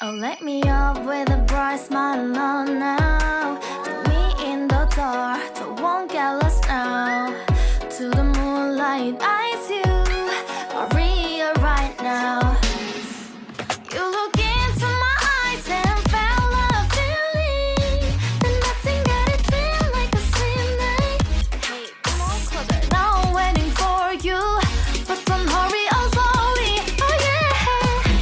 Oh, let me up with a bright smile on now. Put me in the dark, so won't get lost now. To the moonlight, eyes you, Maria right now. You look into my eyes and felt a feeling that nothing got it feel like a slim night. Hey, come on closer. Now I'm waiting for you, but don't hurry, oh slowly. Oh yeah,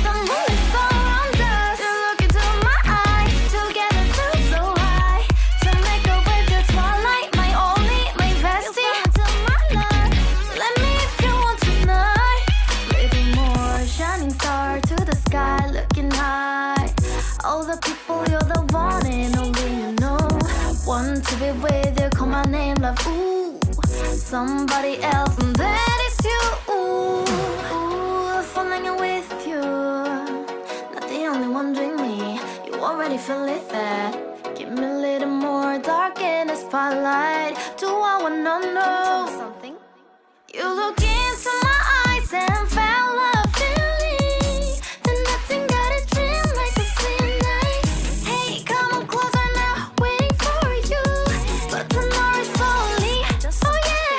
the moon is around us. You look into my eyes, together feel so high. To make a way through twilight, my only, my bestie. You fall into my love. Let me if you want tonight. Little more shining star to the sky, looking high. All the people, you're the one and only you know. Want to be with you, call my name, love. Ooh, somebody else, and that is you. Ooh, falling in with you. Not the only one doing me. You already feel it there. Give me a little more dark in the spotlight. Do I wanna know something? You look into my eyes and felt a feeling that nothing got a dream like a slim night. Hey, come on closer now, waiting for you. But tomorrow is slowly. Oh yeah,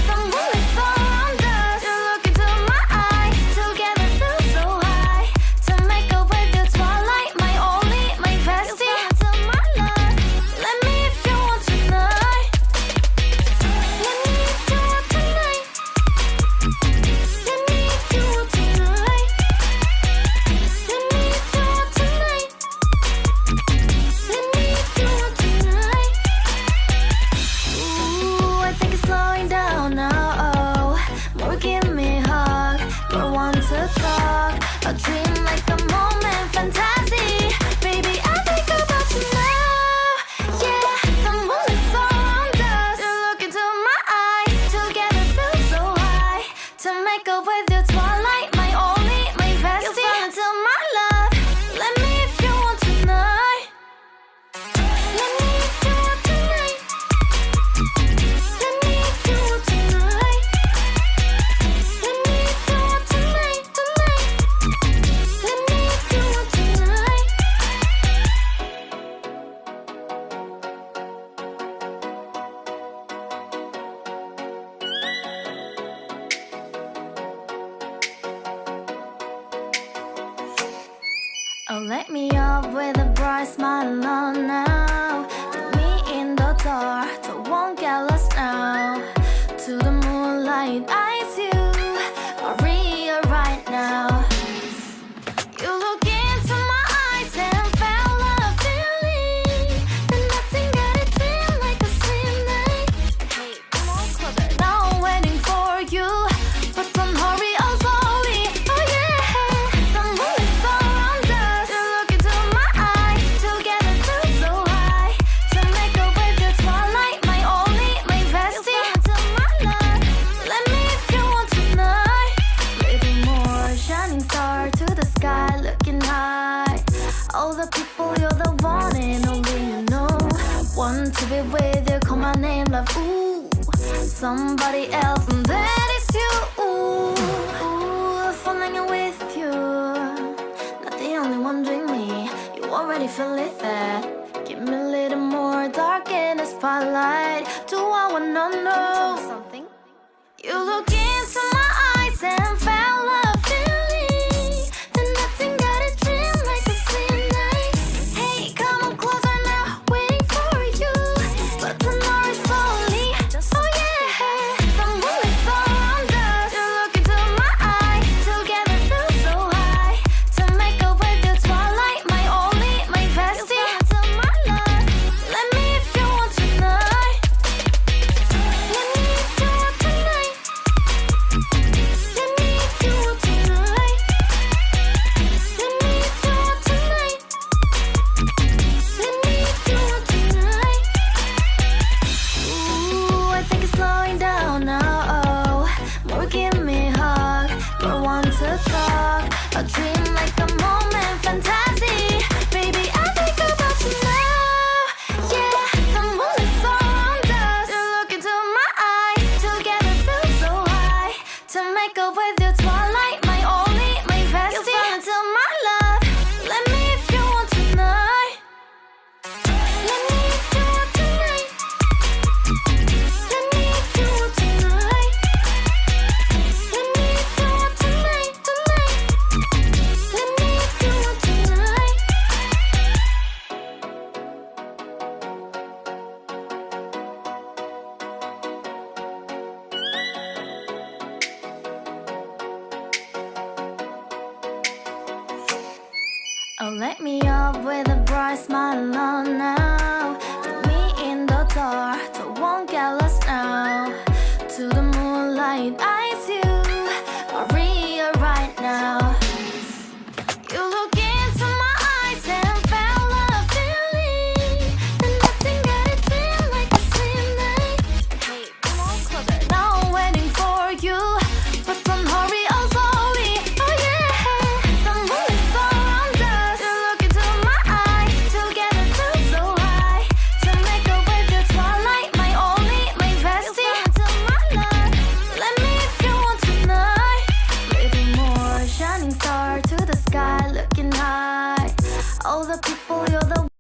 the moon is around us. You look into my eyes, together feel so high. To make a way through twilight, my only, my bestie. You fall into my love. Let me if you want tonight. Let me if you want tonight. Let me if you want tonight. Let me if you want tonight. Let me if you want tonight. Ooh, I think it's slowing down now. Oh, more give me a hug. More want to talk. A dream like a moment, fantasy. Baby, I think about you now. Yeah, the moon is around us. You look into my eyes, together feel so high. To make a way through twilight, my only, my bestie. You fall into my love. Let me if you want tonight. Let me if you want tonight. Let me if you want tonight. Let me if you want tonight, tonight. Let me if you want tonight. Oh, let me up with a bright smile on now. Put me in the dark, so won't get lost now. To the moonlight, eyes you, Maria right now. You look into my eyes and felt a feeling that nothing got it feel like a slim night. Hey, come on closer. Now I'm waiting for you, but don't hurry, oh slowly. Oh yeah, the moon is around us. You look into my eyes, together feel so high. To make a way through twilight, my only, my bestie. You fall into my love. Let me if you want tonight. Little more shining star to the sky, looking high. All the people, you're the one and only you know. Want to be with you, call my name, love. Ooh, somebody else, and that is you. Ooh, falling in with you. Not the only one doing me. You already feel it there. Give me a little more dark in the spotlight. Do I wanna know something? You look into my eyes and felt a feeling that nothing got a dream like a slim night. Hey, come on closer now, waiting for you. But tomorrow is slowly. Oh yeah, the moon is around us. You look into my eyes, together feel so high. To make a way through twilight, my only, my bestie. You fall into my love. Let me if you want tonight. Let me if you want tonight. Let me Oh, let me up with a bright smile on now. Put me in the dark, so won't get lost now. To the moonlight,